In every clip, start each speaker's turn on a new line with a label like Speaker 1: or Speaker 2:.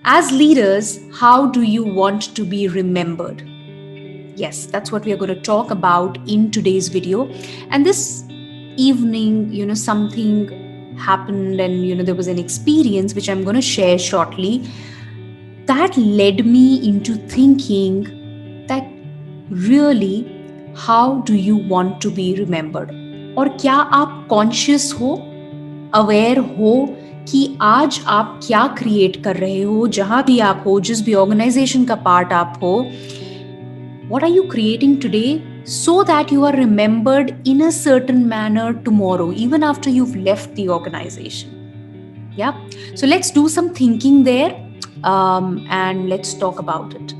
Speaker 1: As leaders, how do you want to be remembered? Yes, that's what we are going to talk about in today's video. And this evening, something happened, and there was an experience which I'm going to share shortly that led me into thinking that really, how do you want to be remembered? और क्या आप conscious हो, aware हो कि आज आप क्या create कर रहे हो, जहां भी आप हो, जिस भी ऑर्गेनाइजेशन का पार्ट आप हो, what are you creating today so that you are remembered in a certain manner tomorrow, even after you've left the organization? Yeah. So let's do some thinking there, and let's talk about it.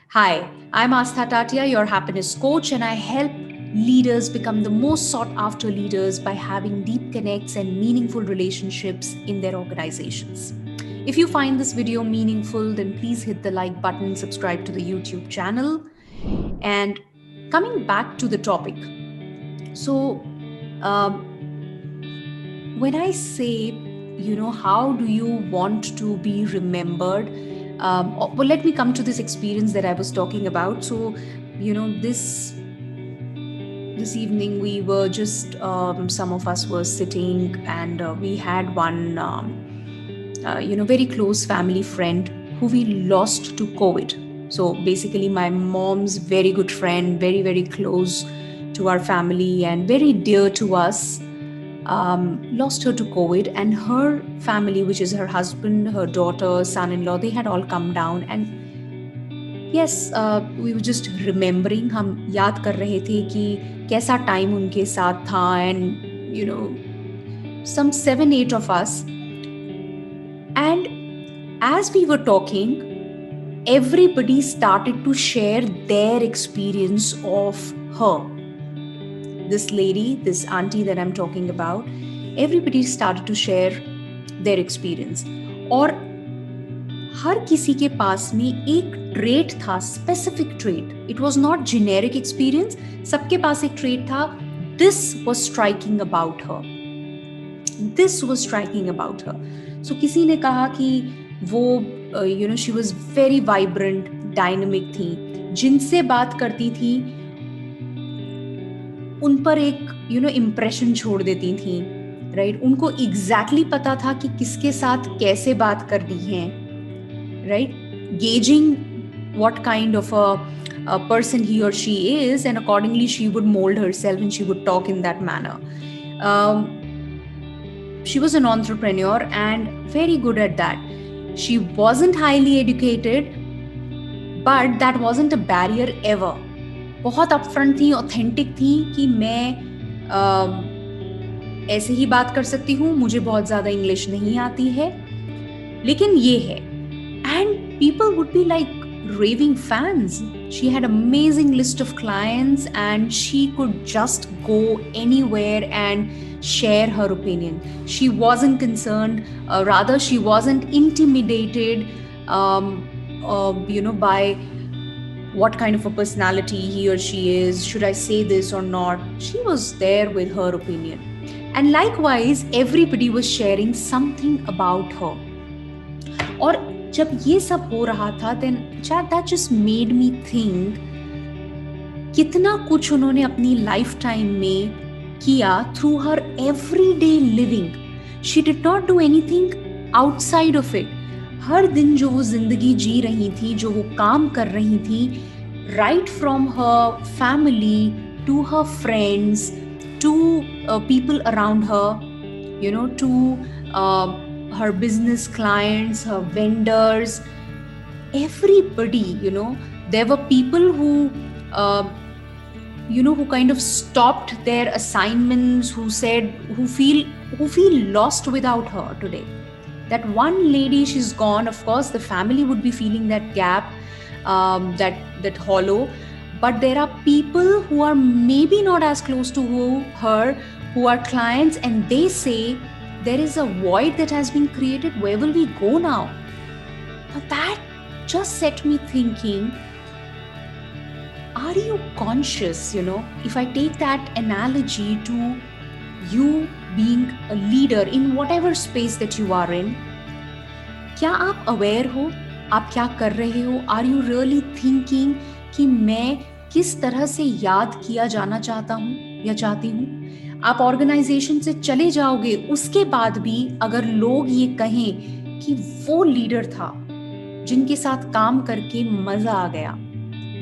Speaker 1: Hi, I'm Astha Tatia, your happiness coach, and I help leaders become the most sought after leaders by having deep connects and meaningful relationships in their organizations. If you find this video meaningful, then please hit the like button, subscribe to the YouTube channel. And coming back to the topic, so um, when I say, how do you want to be remembered? Well, let me come to this experience that I was talking about. So, this evening we were just some of us were sitting, and we had one very close family friend who we lost to COVID. So basically, my mom's very good friend, very very close to our family and very dear to us, lost her to COVID, and her family, which is her husband, her daughter, son-in-law, they had all come down. And yes, we were just remembering, हम याद कर रहे थे कि कैसा time उनके साथ था, and some 7-8 of us. And as we were talking, everybody started to share their experience of her. This lady, this auntie that I'm talking about, everybody started to share their experience. और हर किसी के पास में एक trait था, specific trait. It was not generic experience. सबके पास एक trait था. This was striking about her. This was striking about her. So किसी ने कहा कि वो she was very vibrant, dynamic थी, जिनसे बात करती थी उन पर एक इम्प्रेशन छोड़ देती थी, राइट? उनको एग्जैक्टली पता था कि किसके साथ कैसे बात करनी है, right? Gauging what kind of a person he or she is, and accordingly she would mold herself and she would talk in that manner. She was an entrepreneur and very good at that. She wasn't highly educated, but that wasn't a barrier ever. बहुत upfront थी, authentic थी कि मैं ऐसे ही बात कर सकती हूँ, मुझे बहुत ज़्यादा इंग्लिश नहीं आती है, लेकिन ये है. And people would be like raving fans. She had amazing list of clients and she could just go anywhere and share her opinion. She wasn't concerned, rather she wasn't intimidated by what kind of a personality he or she is. Should I say this or not? She was there with her opinion. And likewise, everybody was sharing something about her. और जब ये सब हो रहा था, then that just made me think कितना कुछ उन्होंने अपनी लाइफ टाइम में किया through her everyday living. She did not do anything outside of it. हर दिन जो वो जिंदगी जी रही थी, जो वो काम कर रही थी, right from her family to her friends to people around her, to her business clients, her vendors, everybody, there were people who who kind of stopped their assignments, who said, who feel lost without her today. That one lady, she's gone. Of course the family would be feeling that gap, that hollow, but there are people who are maybe not as close to her, who are clients, and they say there is a void that has been created. Where will we go now? Now that just set me thinking, are you conscious? If I take that analogy to you being a leader in whatever space that you are in, क्या आप aware हो आप क्या कर रहे हो? Are you really thinking कि मैं किस तरह से याद किया जाना चाहता हूँ या चाहती हूँ? आप ऑर्गेनाइजेशन से चले जाओगे, उसके बाद भी अगर लोग ये कहें कि वो लीडर था जिनके साथ काम करके मजा आ गया,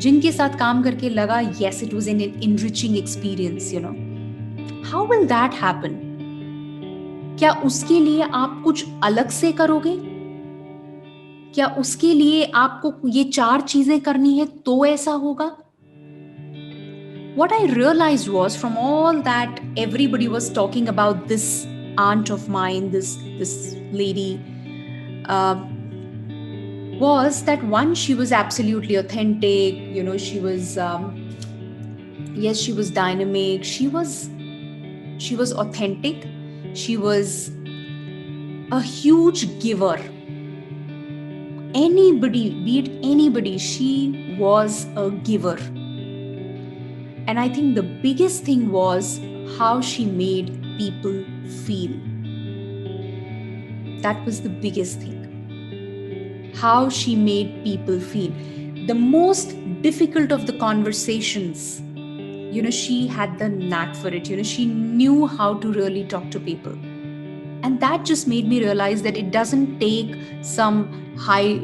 Speaker 1: जिनके साथ काम करके लगा yes it was an enriching experience, how will that happen? क्या उसके लिए आप कुछ अलग से करोगे? क्या उसके लिए आपको ये 4 चीजें करनी है तो ऐसा होगा? What I realized was, from all that everybody was talking about this aunt of mine, this lady, uh, was that one, she was absolutely authentic. She was yes, she was dynamic. She was authentic. She was a huge giver. Anybody, be it anybody, she was a giver. And I think the biggest thing was how she made people feel. That was the biggest thing. How she made people feel. The most difficult of the conversations, she had the knack for it. She knew how to really talk to people. And that just made me realize that it doesn't take some high,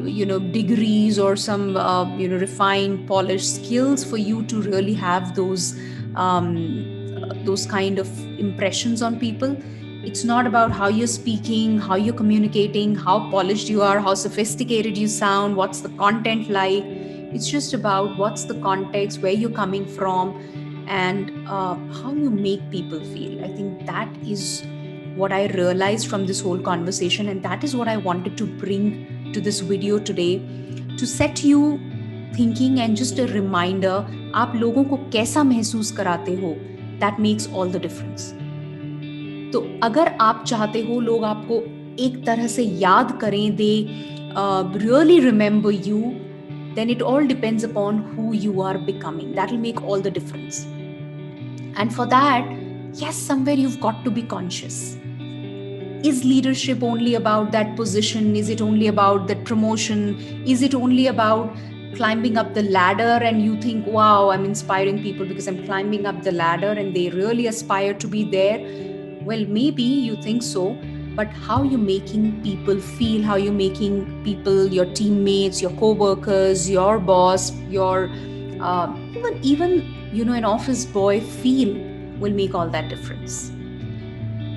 Speaker 1: degrees or some, refined, polished skills for you to really have those kind of impressions on people. It's not about how you're speaking, how you're communicating, how polished you are, how sophisticated you sound, what's the content like. It's just about what's the context, where you're coming from, and how you make people feel. I think that is what I realized from this whole conversation, and that is what I wanted to bring to this video today, to set you thinking and just a reminder, आप लोगों को कैसा महसूस कराते हो, that makes all the difference. तो अगर आप चाहते हो लोग आपको एक तरह से याद करें, they really remember you, then it all depends upon who you are becoming. That will make all the difference. And for that, yes, somewhere you've got to be conscious. Is leadership only about that position? Is it only about that promotion? Is it only about climbing up the ladder and you think, wow, I'm inspiring people because I'm climbing up the ladder and they really aspire to be there? Well, maybe you think so, but how you're making people feel, how you're making people, your teammates, your co-workers, your boss, your even an office boy feel will make all that difference.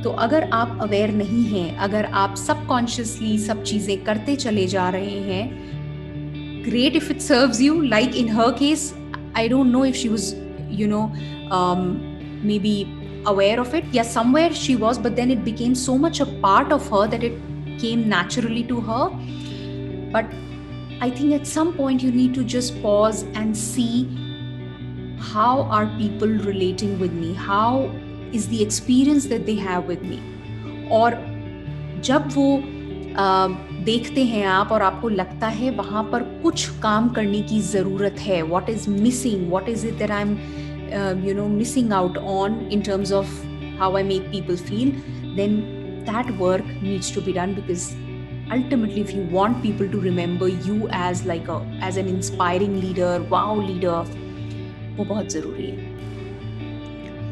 Speaker 1: तो अगर आप aware नहीं हैं, अगर आप subconsciously सब चीज़ें करते चले जा रहे हैं, great if it serves you. Like in her case, I don't know if she was, maybe aware of it. Yeah, somewhere she was, but then it became so much a part of her that it came naturally to her. But I think at some point you need to just pause and see, how are people relating with me? How is the experience that they have with me? और जब वो देखते हैं आप और आपको लगता है वहाँ पर कुछ काम करने की ज़रूरत है, what is missing, what is it that I'm missing out on in terms of how I make people feel, then that work needs to be done, because ultimately if you want people to remember you as as an inspiring leader, wow leader, वो बहुत ज़रूरी है.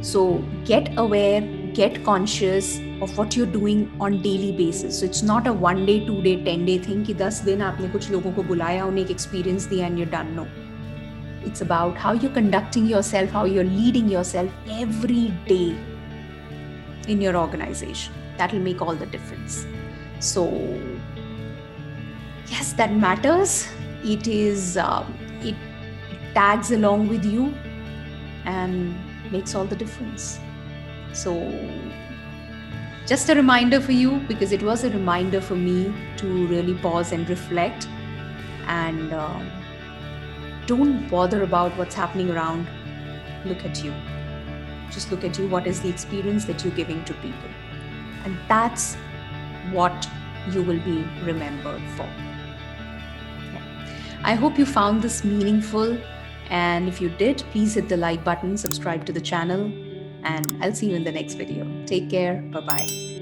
Speaker 1: So get aware, get conscious of what you're doing on daily basis. So it's not a 1 day, 2 day, 10 day thing कि 10 दिन आपने कुछ लोगों को बुलाया, उन्हें एक experience दिया and you're done. No. It's about how you're conducting yourself, how you're leading yourself every day in your organization. That will make all the difference. So yes, that matters. It is, it tags along with you and makes all the difference. So just a reminder for you, because it was a reminder for me to really pause and reflect, and don't bother about what's happening around. Look at you. Just look at you. What is the experience that you're giving to people? And that's what you will be remembered for. Yeah. I hope you found this meaningful, And if you did, please hit the like button, subscribe to the channel, and I'll see you in the next video. Take care. Bye bye.